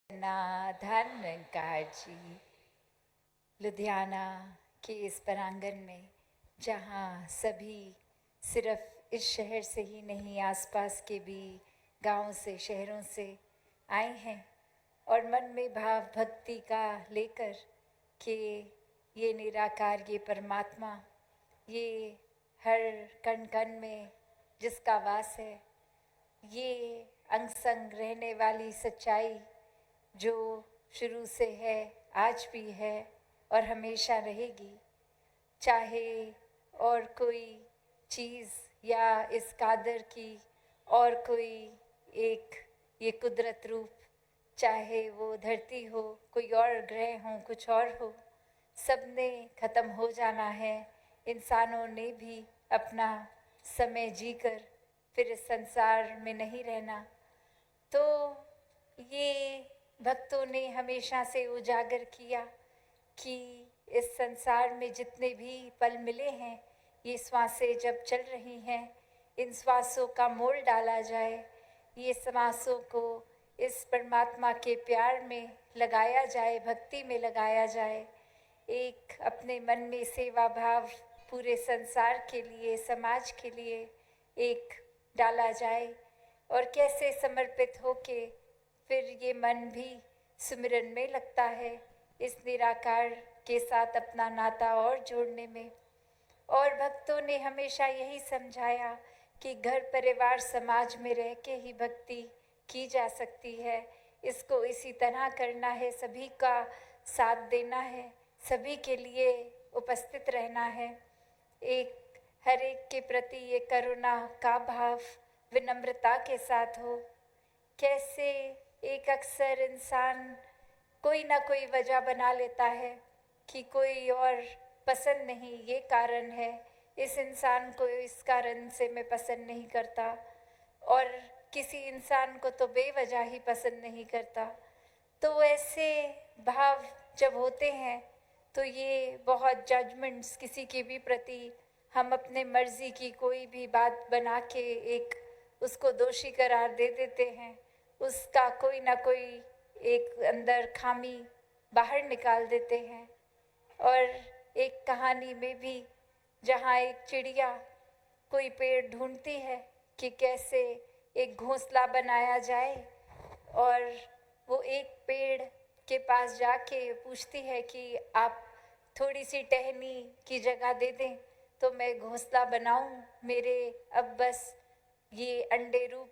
धन काजी लुधियाना के इस प्रांगण में, जहाँ सभी सिर्फ इस शहर से ही नहीं, आसपास के भी गांवों से, शहरों से आए हैं और मन में भाव भक्ति का लेकर कि ये निराकार, ये परमात्मा, ये हर कण कण में जिसका वास है, ये अंग संग रहने वाली सच्चाई जो शुरू से है, आज भी है और हमेशा रहेगी। चाहे और कोई चीज़ या इस कादर की और कोई एक ये कुदरत रूप, चाहे वो धरती हो, कोई और ग्रह हो, कुछ और हो, सब ने ख़त्म हो जाना है। इंसानों ने भी अपना समय जीकर फिर इस संसार में नहीं रहना। तो ये भक्तों ने हमेशा से उजागर किया कि इस संसार में जितने भी पल मिले हैं, ये श्वासें जब चल रही हैं, इन श्वासों का मोल डाला जाए, ये श्वासों को इस परमात्मा के प्यार में लगाया जाए, भक्ति में लगाया जाए, एक अपने मन में सेवा भाव पूरे संसार के लिए, समाज के लिए एक डाला जाए और कैसे समर्पित होके फिर ये मन भी सुमिरन में लगता है, इस निराकार के साथ अपना नाता और जोड़ने में। और भक्तों ने हमेशा यही समझाया कि घर परिवार समाज में रह के ही भक्ति की जा सकती है। इसको इसी तरह करना है, सभी का साथ देना है, सभी के लिए उपस्थित रहना है, एक हर एक के प्रति ये करुणा का भाव विनम्रता के साथ हो। कैसे एक अक्सर इंसान कोई ना कोई वजह बना लेता है कि कोई और पसंद नहीं, ये कारण है, इस इंसान को इस कारण से मैं पसंद नहीं करता, और किसी इंसान को तो बेवजह ही पसंद नहीं करता। तो ऐसे भाव जब होते हैं तो ये बहुत जजमेंट्स किसी के भी प्रति हम अपने मर्जी की कोई भी बात बना के एक उसको दोषी करार दे देते हैं, उसका कोई ना कोई एक अंदर खामी बाहर निकाल देते हैं। और एक कहानी में भी जहाँ एक चिड़िया कोई पेड़ ढूंढती है कि कैसे एक घोंसला बनाया जाए, और वो एक पेड़ के पास जाके पूछती है कि आप थोड़ी सी टहनी की जगह दे दें तो मैं घोंसला बनाऊं, मेरे अब बस ये अंडे रूप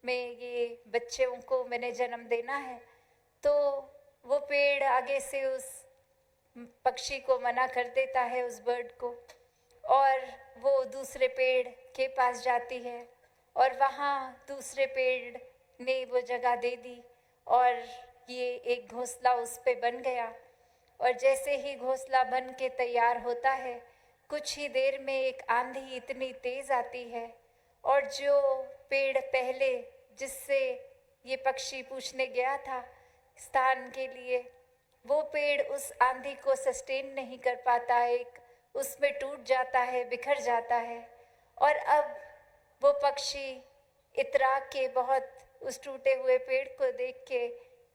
में ये बच्चों को मैंने जन्म देना है। तो वो पेड़ आगे से उस पक्षी को मना कर देता है, उस बर्ड को, और वो दूसरे पेड़ के पास जाती है और वहाँ दूसरे पेड़ ने वो जगह दे दी और ये एक घोंसला उस पे बन गया। और जैसे ही घोंसला बन के तैयार होता है, कुछ ही देर में एक आंधी इतनी तेज आती है और जो पेड़ पहले जिससे ये पक्षी पूछने गया था स्थान के लिए, वो पेड़ उस आंधी को सस्टेन नहीं कर पाता, एक उसमें टूट जाता है, बिखर जाता है। और अब वो पक्षी इतरा के बहुत उस टूटे हुए पेड़ को देख के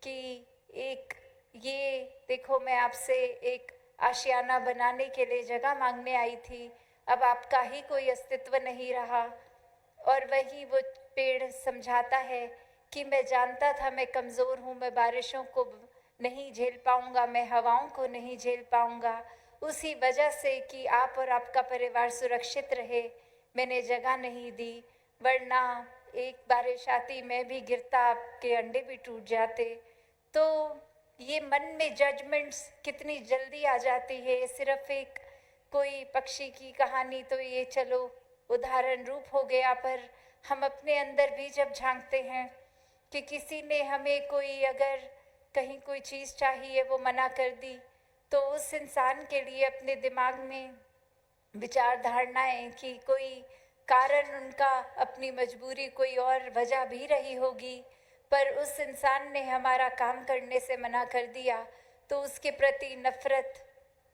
कि एक ये देखो, मैं आपसे एक आशियाना बनाने के लिए जगह मांगने आई थी, अब आपका ही कोई अस्तित्व नहीं रहा। और वही वो पेड़ समझाता है कि मैं जानता था मैं कमज़ोर हूँ, मैं बारिशों को नहीं झेल पाऊँगा, मैं हवाओं को नहीं झेल पाऊँगा, उसी वजह से कि आप और आपका परिवार सुरक्षित रहे मैंने जगह नहीं दी, वरना एक बारिश आती मैं भी गिरता, आपके अंडे भी टूट जाते। तो ये मन में जजमेंट्स कितनी जल्दी आ जाती है। सिर्फ एक कोई पक्षी की कहानी तो ये चलो उदाहरण रूप हो गया, पर हम अपने अंदर भी जब झांकते हैं कि किसी ने हमें कोई अगर कहीं कोई चीज़ चाहिए वो मना कर दी, तो उस इंसान के लिए अपने दिमाग में विचार धारणाएं कि कोई कारण उनका अपनी मजबूरी कोई और वजह भी रही होगी, पर उस इंसान ने हमारा काम करने से मना कर दिया, तो उसके प्रति नफ़रत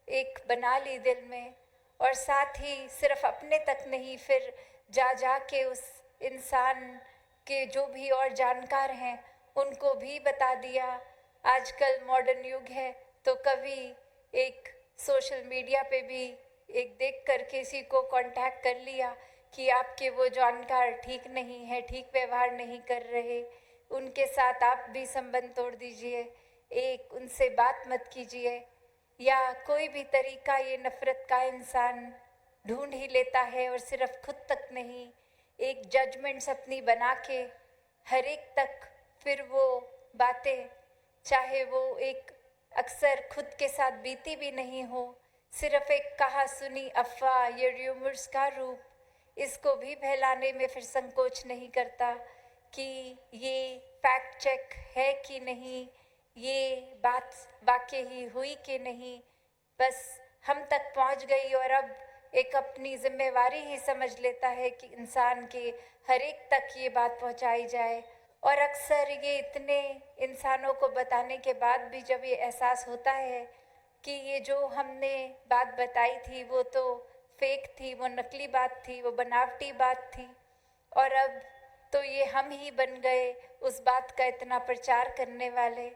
एक बना ली दिल में। और साथ ही सिर्फ अपने तक नहीं, फिर जा के उस इंसान के जो भी और जानकार हैं उनको भी बता दिया आजकल मॉडर्न युग है, तो कभी एक सोशल मीडिया पे भी एक देखकर किसी को कांटेक्ट कर लिया कि आपके वो जानकार ठीक नहीं है, ठीक व्यवहार नहीं कर रहे, उनके साथ आप भी संबंध तोड़ दीजिए, एक उनसे बात मत कीजिए, या कोई भी तरीका ये नफ़रत का इंसान ढूंढ ही लेता है। और सिर्फ खुद तक नहीं, एक जजमेंट्स अपनी बना के हर एक तक फिर वो बातें, चाहे वो एक अक्सर खुद के साथ बीती भी नहीं हो, सिर्फ एक कहा सुनी अफवाह या र्यूमर्स का रूप, इसको भी फैलाने में फिर संकोच नहीं करता कि ये फैक्ट चेक है कि नहीं, ये बात वाकई ही हुई कि नहीं, बस हम तक पहुंच गई और अब एक अपनी जिम्मेवारी ही समझ लेता है कि इंसान के हर एक तक ये बात पहुंचाई जाए। और अक्सर ये इतने इंसानों को बताने के बाद भी जब ये एहसास होता है कि ये जो हमने बात बताई थी वो तो फेक थी, वो नकली बात थी, वो बनावटी बात थी, और अब तो ये हम ही बन गए उस बात का इतना प्रचार करने वाले।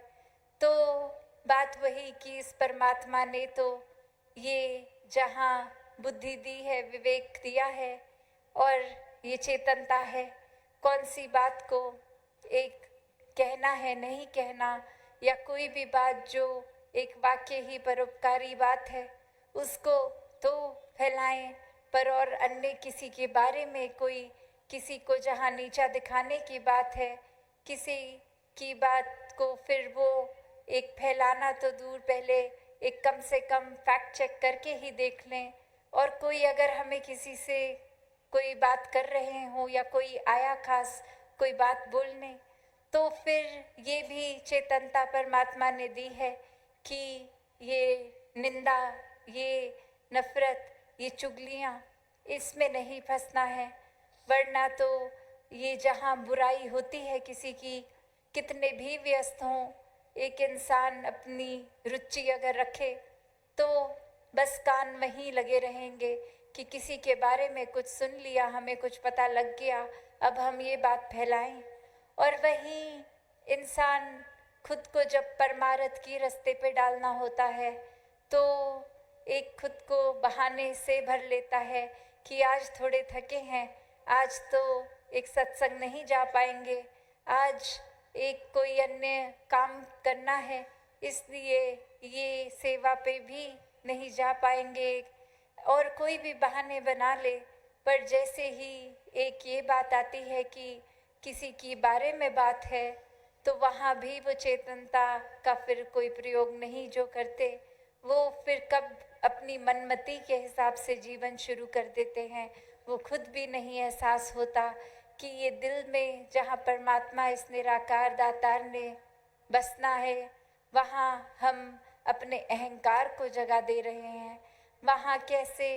तो बात वही कि इस परमात्मा ने तो ये जहाँ बुद्धि दी है, विवेक दिया है और ये चेतनता है, कौन सी बात को एक कहना है, नहीं कहना, या कोई भी बात जो एक वाक्य ही परोपकारी बात है उसको तो फैलाएं, पर और अन्य किसी के बारे में कोई किसी को जहाँ नीचा दिखाने की बात है, किसी की बात को फिर वो एक फैलाना तो दूर, पहले एक कम से कम फैक्ट चेक करके ही देख लें। और कोई अगर हमें किसी से कोई बात कर रहे हो या कोई आया खास कोई बात बोलने, तो फिर ये भी चेतनता परमात्मा ने दी है कि ये निंदा, ये नफ़रत, ये चुगलियाँ, इसमें नहीं फंसना है, वरना तो ये जहाँ बुराई होती है किसी की, कितने भी व्यस्त हों, एक इंसान अपनी रुचि अगर रखे तो बस कान वहीं लगे रहेंगे कि किसी के बारे में कुछ सुन लिया, हमें कुछ पता लग गया, अब हम ये बात फैलाएं। और वहीं इंसान खुद को जब परमार्थ की रास्ते पे डालना होता है तो एक खुद को बहाने से भर लेता है कि आज थोड़े थके हैं, आज तो एक सत्संग नहीं जा पाएंगे, आज एक कोई अन्य काम करना है, इसलिए ये सेवा पे भी नहीं जा पाएंगे, और कोई भी बहाने बना ले। पर जैसे ही एक ये बात आती है कि किसी की बारे में बात है, तो वहाँ भी वो चेतनता का फिर कोई प्रयोग नहीं जो करते, वो फिर कब अपनी मनमति के हिसाब से जीवन शुरू कर देते हैं, वो खुद भी नहीं एहसास होता कि ये दिल में जहाँ परमात्मा इस निराकार दातार ने बसना है, वहाँ हम अपने अहंकार को जगा दे रहे हैं। वहाँ कैसे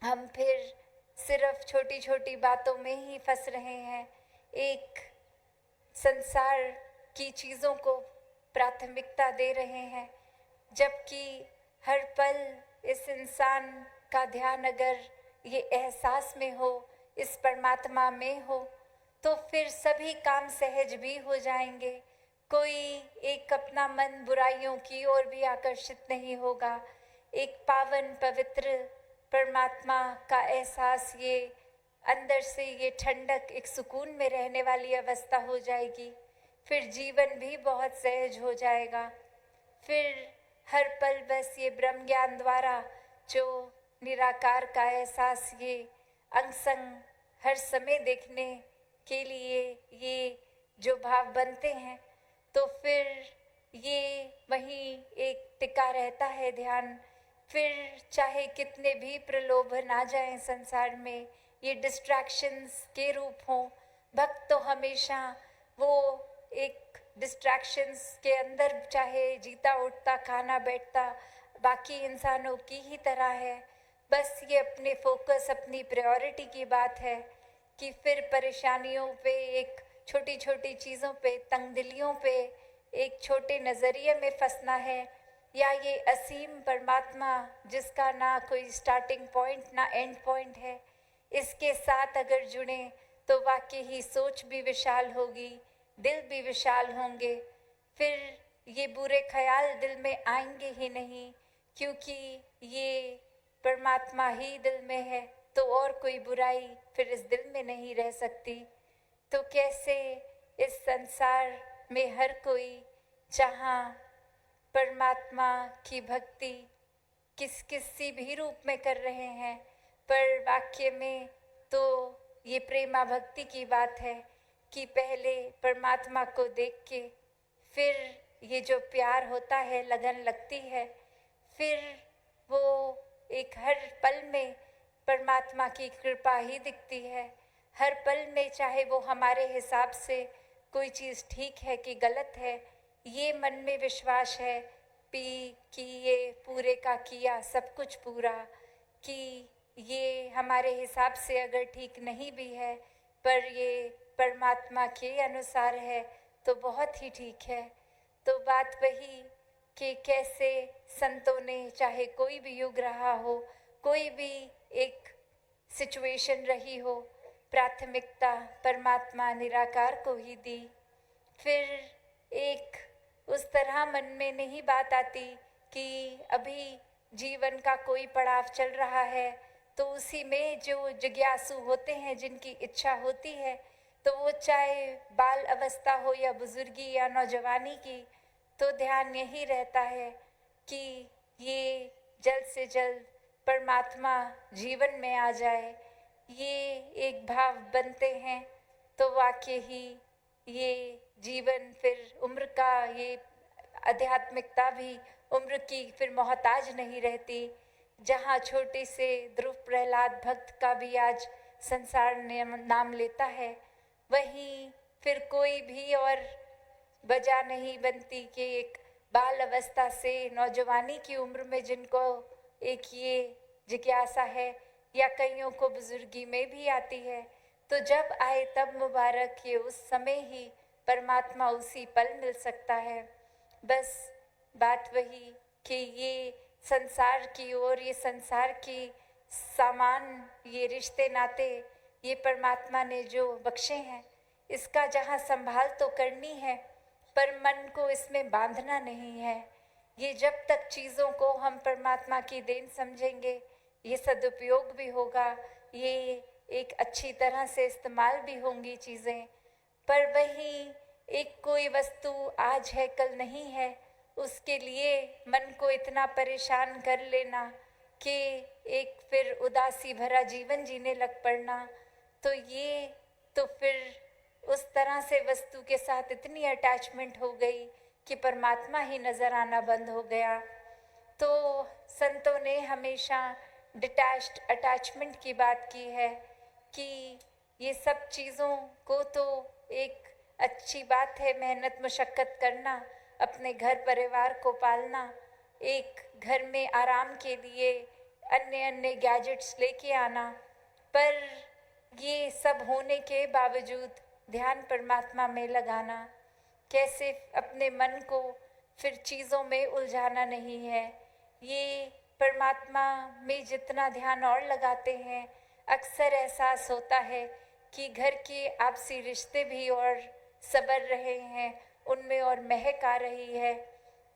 हम फिर सिर्फ छोटी छोटी बातों में ही फंस रहे हैं, एक संसार की चीज़ों को प्राथमिकता दे रहे हैं, जबकि हर पल इस इंसान का ध्यान अगर ये एहसास में हो, इस परमात्मा में हो, तो फिर सभी काम सहज भी हो जाएंगे। कोई एक अपना मन बुराइयों की ओर भी आकर्षित नहीं होगा, एक पावन पवित्र परमात्मा का एहसास, ये अंदर से ये ठंडक, एक सुकून में रहने वाली अवस्था हो जाएगी, फिर जीवन भी बहुत सहज हो जाएगा। फिर हर पल बस ये ब्रह्म ज्ञान द्वारा जो निराकार का एहसास, ये अंग संग हर समय देखने के लिए ये जो भाव बनते हैं, तो फिर ये वहीं एक टिका रहता है ध्यान। फिर चाहे कितने भी प्रलोभन आ जाएं संसार में, ये डिस्ट्रैक्शंस के रूप हों, भक्त तो हमेशा वो एक डिस्ट्रैक्शंस के अंदर चाहे जीता उठता खाना बैठता बाकी इंसानों की ही तरह है। बस ये अपने फोकस, अपनी प्रायोरिटी की बात है कि फिर परेशानियों पे, एक छोटी छोटी चीज़ों पे, तंगदिलियों पे, एक छोटे नज़रिए में फंसना है, या ये असीम परमात्मा जिसका ना कोई स्टार्टिंग पॉइंट ना एंड पॉइंट है, इसके साथ अगर जुड़े तो वाकई ही सोच भी विशाल होगी, दिल भी विशाल होंगे। फिर ये बुरे ख्याल दिल में आएंगे ही नहीं, क्योंकि ये परमात्मा ही दिल में है, तो और कोई बुराई फिर इस दिल में नहीं रह सकती। तो कैसे इस संसार में हर कोई जहाँ परमात्मा की भक्ति किसी भी रूप में कर रहे हैं, पर वाक्य में तो ये प्रेमा भक्ति की बात है कि पहले परमात्मा को देख के फिर ये जो प्यार होता है, लगन लगती है, फिर वो एक हर पल में परमात्मा की कृपा ही दिखती है। हर पल में चाहे वो हमारे हिसाब से कोई चीज़ ठीक है कि गलत है, ये मन में विश्वास है कि ये पूरे का किया सब कुछ पूरा, कि ये हमारे हिसाब से अगर ठीक नहीं भी है पर ये परमात्मा के अनुसार है तो बहुत ही ठीक है। तो बात वही कि कैसे संतों ने चाहे कोई भी युग रहा हो, कोई भी एक सिचुएशन रही हो, प्राथमिकता परमात्मा निराकार को ही दी। फिर एक उस तरह मन में नहीं बात आती कि अभी जीवन का कोई पड़ाव चल रहा है तो उसी में जो जिज्ञासु होते हैं, जिनकी इच्छा होती है, तो वो चाहे बाल अवस्था हो या बुजुर्गी या नौजवानी की, तो ध्यान यही रहता है कि ये जल्द से जल्द परमात्मा जीवन में आ जाए। ये एक भाव बनते हैं तो वाकई ही ये जीवन फिर उम्र का, ये आध्यात्मिकता भी उम्र की फिर मोहताज नहीं रहती। जहाँ छोटे से ध्रुव प्रहलाद भक्त का भी आज संसार ने नाम लेता है, वहीं फिर कोई भी और वजह नहीं बनती कि एक बाल अवस्था से नौजवानी की उम्र में जिनको एक ये जिज्ञासा है, या कईयों को बुजुर्गी में भी आती है, तो जब आए तब मुबारक, ये उस समय ही परमात्मा उसी पल मिल सकता है। बस बात वही कि ये संसार की ओर, ये संसार की सामान, ये रिश्ते नाते, ये परमात्मा ने जो बख्शे हैं, इसका जहाँ संभाल तो करनी है, पर मन को इसमें बांधना नहीं है। ये जब तक चीज़ों को हम परमात्मा की देन समझेंगे, ये सदुपयोग भी होगा, ये एक अच्छी तरह से इस्तेमाल भी होंगी चीज़ें। पर वही एक कोई वस्तु आज है कल नहीं है, उसके लिए मन को इतना परेशान कर लेना कि एक फिर उदासी भरा जीवन जीने लग पड़ना, तो ये तो फिर उस तरह से वस्तु के साथ इतनी अटैचमेंट हो गई कि परमात्मा ही नज़र आना बंद हो गया। तो संतों ने हमेशा डिटैच्ड अटैचमेंट की बात की है कि ये सब चीज़ों को तो एक अच्छी बात है, मेहनत मशक्क़त करना, अपने घर परिवार को पालना, एक घर में आराम के लिए अन्य अन्य गैजेट्स लेके आना, पर ये सब होने के बावजूद ध्यान परमात्मा में लगाना, कैसे अपने मन को फिर चीज़ों में उलझाना नहीं है। ये परमात्मा में जितना ध्यान और लगाते हैं, अक्सर एहसास होता है कि घर के आपसी रिश्ते भी और सबर रहे हैं, उनमें और महक आ रही है।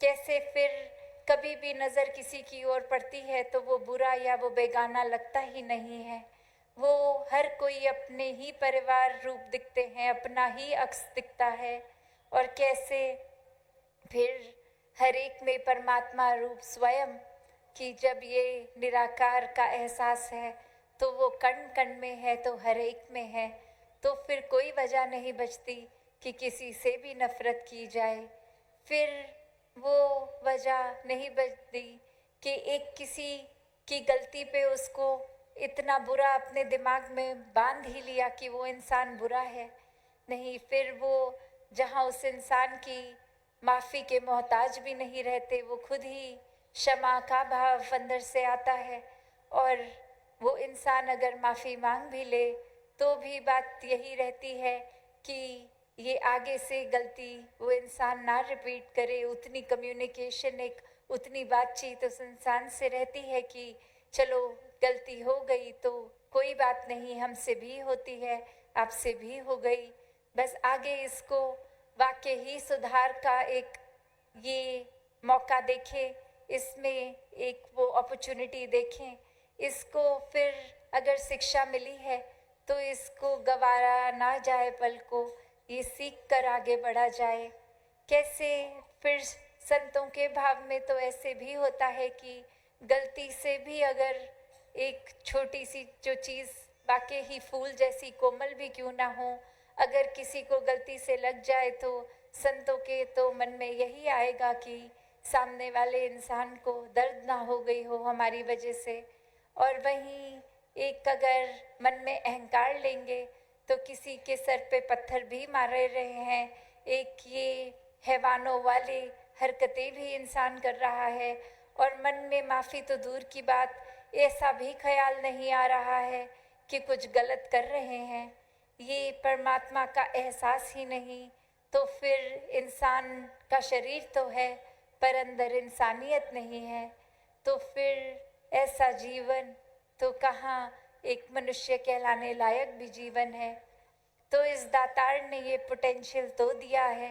कैसे फिर कभी भी नज़र किसी की ओर पड़ती है तो वो बुरा या वो बेगाना लगता ही नहीं है, वो हर कोई अपने ही परिवार रूप दिखते हैं, अपना ही अक्स दिखता है। और कैसे फिर हर एक में परमात्मा रूप स्वयं कि जब ये निराकार का एहसास है तो वो कण कण में है, तो हर एक में है, तो फिर कोई वजह नहीं बचती कि किसी से भी नफ़रत की जाए। फिर वो वजह नहीं बचती कि एक किसी की गलती पे उसको इतना बुरा अपने दिमाग में बांध ही लिया कि वो इंसान बुरा है। नहीं, फिर वो जहाँ उस इंसान की माफ़ी के मोहताज भी नहीं रहते, वो खुद ही क्षमा का भाव अंदर से आता है, और वो इंसान अगर माफ़ी मांग भी ले तो भी बात यही रहती है कि ये आगे से गलती वो इंसान ना रिपीट करे। उतनी कम्युनिकेशन, एक उतनी बातचीत उस इंसान से रहती है कि चलो गलती हो गई तो कोई बात नहीं, हमसे भी होती है, आपसे भी हो गई, बस आगे इसको वाकई ही सुधार का एक ये मौका देखें, इसमें एक वो अपॉर्चुनिटी देखें, इसको फिर अगर शिक्षा मिली है तो इसको गंवारा ना जाए पल को, ये सीख कर आगे बढ़ा जाए। कैसे फिर संतों के भाव में तो ऐसे भी होता है कि गलती से भी अगर एक छोटी सी जो चीज़ वाकई ही फूल जैसी कोमल भी क्यों ना हो, अगर किसी को गलती से लग जाए तो संतों के तो मन में यही आएगा कि सामने वाले इंसान को दर्द ना हो गई हो हमारी वजह से। और वहीं एक अगर मन में अहंकार लेंगे तो किसी के सर पे पत्थर भी मार रहे हैं, एक ये हैवानों वाले हरकतें भी इंसान कर रहा है, और मन में माफ़ी तो दूर की बात, ऐसा भी ख्याल नहीं आ रहा है कि कुछ गलत कर रहे हैं। ये परमात्मा का एहसास ही नहीं, तो फिर इंसान का शरीर तो है पर अंदर इंसानियत नहीं है, तो फिर ऐसा जीवन तो कहाँ एक मनुष्य कहलाने लायक भी जीवन है। तो इस दातार ने ये पोटेंशियल तो दिया है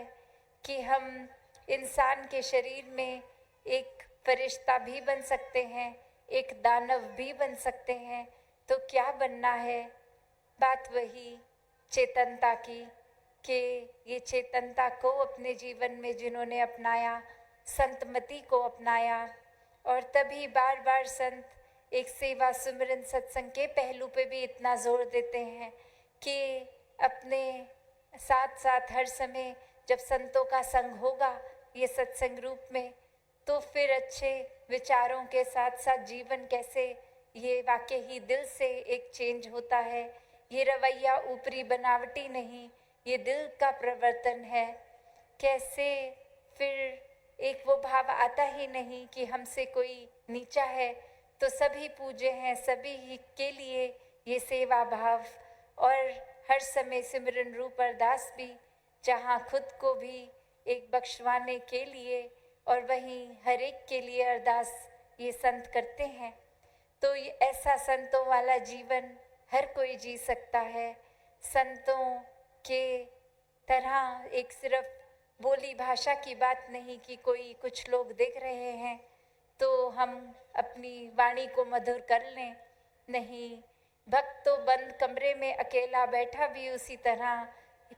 कि हम इंसान के शरीर में एक फरिश्ता भी बन सकते हैं, एक दानव भी बन सकते हैं। तो क्या बनना है? बात वही चेतनता की, कि ये चेतनता को अपने जीवन में जिन्होंने अपनाया, संतमति को अपनाया, और तभी बार बार संत एक सेवा सुमिरन सत्संग के पहलू पे भी इतना जोर देते हैं कि अपने साथ साथ हर समय जब संतों का संग होगा ये सत्संग रूप में, तो फिर अच्छे विचारों के साथ साथ जीवन कैसे ये वाकई ही दिल से एक चेंज होता है। ये रवैया ऊपरी बनावटी नहीं, ये दिल का प्रवर्तन है। कैसे फिर एक वो भाव आता ही नहीं कि हमसे कोई नीचा है तो सभी पूजे हैं, सभी ही के लिए ये सेवा भाव, और हर समय सिमरन रूप अरदास भी, जहाँ खुद को भी एक बख्शवाने के लिए और वहीं हर एक के लिए अरदास ये संत करते हैं। तो ये ऐसा संतों वाला जीवन हर कोई जी सकता है। संतों के तरह एक सिर्फ बोली भाषा की बात नहीं कि कोई कुछ लोग देख रहे हैं तो हम अपनी वाणी को मधुर कर लें, नहीं, भक्त तो बंद कमरे में अकेला बैठा भी उसी तरह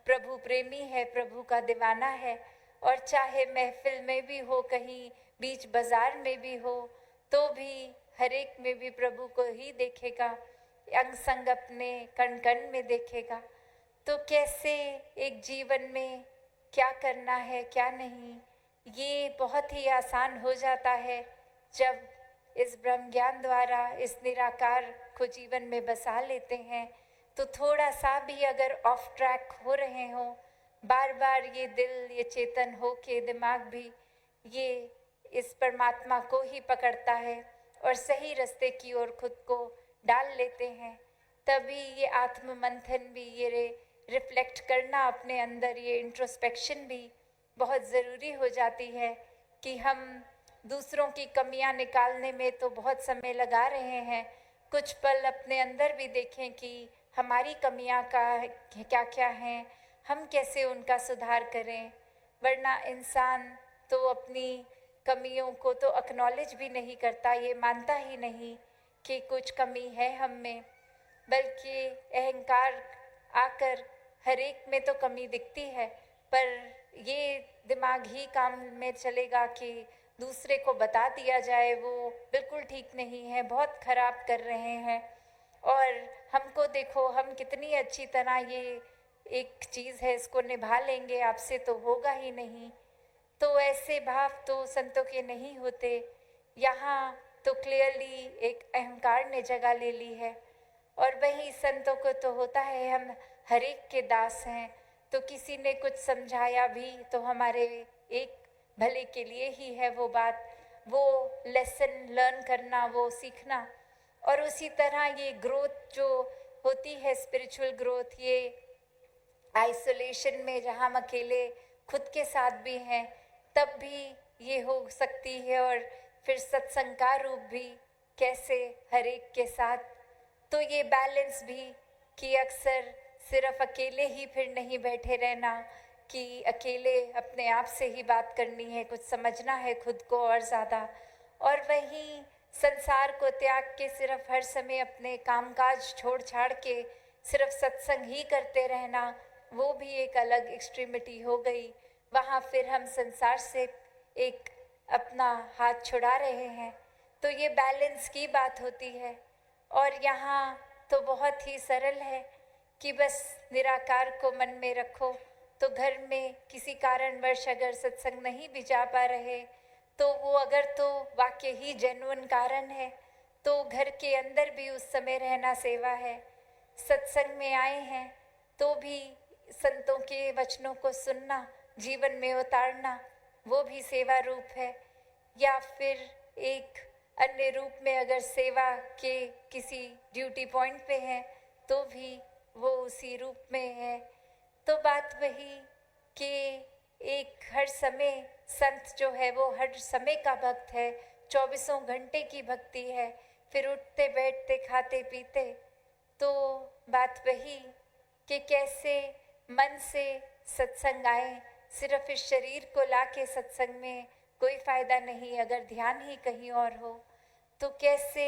प्रभु प्रेमी है, प्रभु का दीवाना है। और चाहे महफिल में भी हो, कहीं बीच बाजार में भी हो, तो भी हर एक में भी प्रभु को ही देखेगा, अंग संग अपने कण कण में देखेगा। तो कैसे एक जीवन में क्या करना है क्या नहीं, ये बहुत ही आसान हो जाता है जब इस ब्रह्म ज्ञान द्वारा इस निराकार को जीवन में बसा लेते हैं। तो थोड़ा सा भी अगर ऑफ ट्रैक हो रहे हों, बार बार ये दिल ये चेतन हो के दिमाग भी ये इस परमात्मा को ही पकड़ता है और सही रास्ते की ओर खुद को डाल लेते हैं। तभी ये आत्म मंथन भी, ये रिफ्लेक्ट करना अपने अंदर, ये इंट्रोस्पेक्शन भी बहुत ज़रूरी हो जाती है कि हम दूसरों की कमियां निकालने में तो बहुत समय लगा रहे हैं, कुछ पल अपने अंदर भी देखें कि हमारी कमियां का क्या क्या हैं, हम कैसे उनका सुधार करें। वरना इंसान तो अपनी कमियों को तो एक्नॉलेज भी नहीं करता, ये मानता ही नहीं कि कुछ कमी है हम में, बल्कि अहंकार आकर हर एक में तो कमी दिखती है, पर ये दिमाग ही काम में चलेगा कि दूसरे को बता दिया जाए वो बिल्कुल ठीक नहीं है, बहुत ख़राब कर रहे हैं, और हमको देखो हम कितनी अच्छी तरह ये एक चीज़ है इसको निभा लेंगे, आपसे तो होगा ही नहीं। तो ऐसे भाव तो संतों के नहीं होते। यहाँ तो क्लियरली एक अहंकार ने जगह ले ली है, और वही संतों को तो होता है हम हर एक के दास हैं, तो किसी ने कुछ समझाया भी तो हमारे एक भले के लिए ही है वो बात, वो लेसन लर्न करना, वो सीखना। और उसी तरह ये ग्रोथ जो होती है, स्पिरिचुअल ग्रोथ, ये आइसोलेशन में जहाँ हम अकेले खुद के साथ भी हैं तब भी ये हो सकती है, और फिर सत्संग का रूप भी कैसे हर एक के साथ। तो ये बैलेंस भी कि अक्सर सिर्फ अकेले ही फिर नहीं बैठे रहना, कि अकेले अपने आप से ही बात करनी है, कुछ समझना है खुद को और ज़्यादा, और वहीं संसार को त्याग के सिर्फ हर समय अपने कामकाज छोड़ छाड़ के सिर्फ सत्संग ही करते रहना, वो भी एक अलग एक्सट्रीमिटी हो गई। वहाँ फिर हम संसार से एक अपना हाथ छुड़ा रहे हैं। तो ये बैलेंस की बात होती है। और यहाँ तो बहुत ही सरल है कि बस निराकार को मन में रखो। तो घर में किसी कारणवश अगर सत्संग नहीं भी जा पा रहे, तो वो अगर तो वाकई ही जेन्युइन कारण है, तो घर के अंदर भी उस समय रहना सेवा है। सत्संग में आए हैं तो भी संतों के वचनों को सुनना, जीवन में उतारना, वो भी सेवा रूप है। या फिर एक अन्य रूप में अगर सेवा के किसी ड्यूटी पॉइंट पे हैं, तो भी वो उसी रूप में है। तो बात वही कि एक हर समय संत जो है वो हर समय का भक्त है, 24 घंटे की भक्ति है, फिर उठते बैठते खाते पीते। तो बात वही कि कैसे मन से सत्संग आए। सिर्फ इस शरीर को लाके सत्संग में कोई फ़ायदा नहीं अगर ध्यान ही कहीं और हो। तो कैसे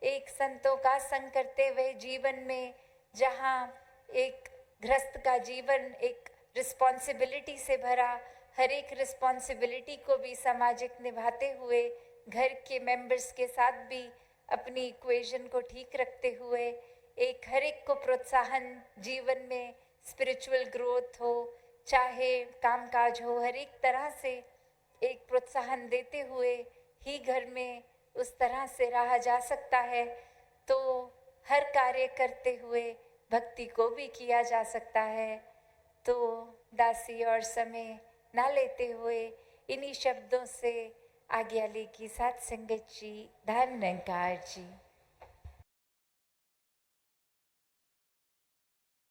एक संतों का संग करते हुए जीवन में, जहाँ एक गृहस्थ का जीवन एक रिस्पॉन्सिबिलिटी से भरा, हर एक रिस्पॉन्सिबिलिटी को भी सामाजिक निभाते हुए, घर के मेंबर्स के साथ भी अपनी इक्वेशन को ठीक रखते हुए, एक हर एक को प्रोत्साहन, जीवन में स्पिरिचुअल ग्रोथ हो, चाहे कामकाज हो, हर एक तरह से एक प्रोत्साहन देते हुए ही घर में उस तरह से रहा जा सकता है। तो हर कार्य करते हुए भक्ति को भी किया जा सकता है। तो दासी और समय ना लेते हुए इन्हीं शब्दों से आज्ञा लेगी साथ संगत जी। धन्यकार जी।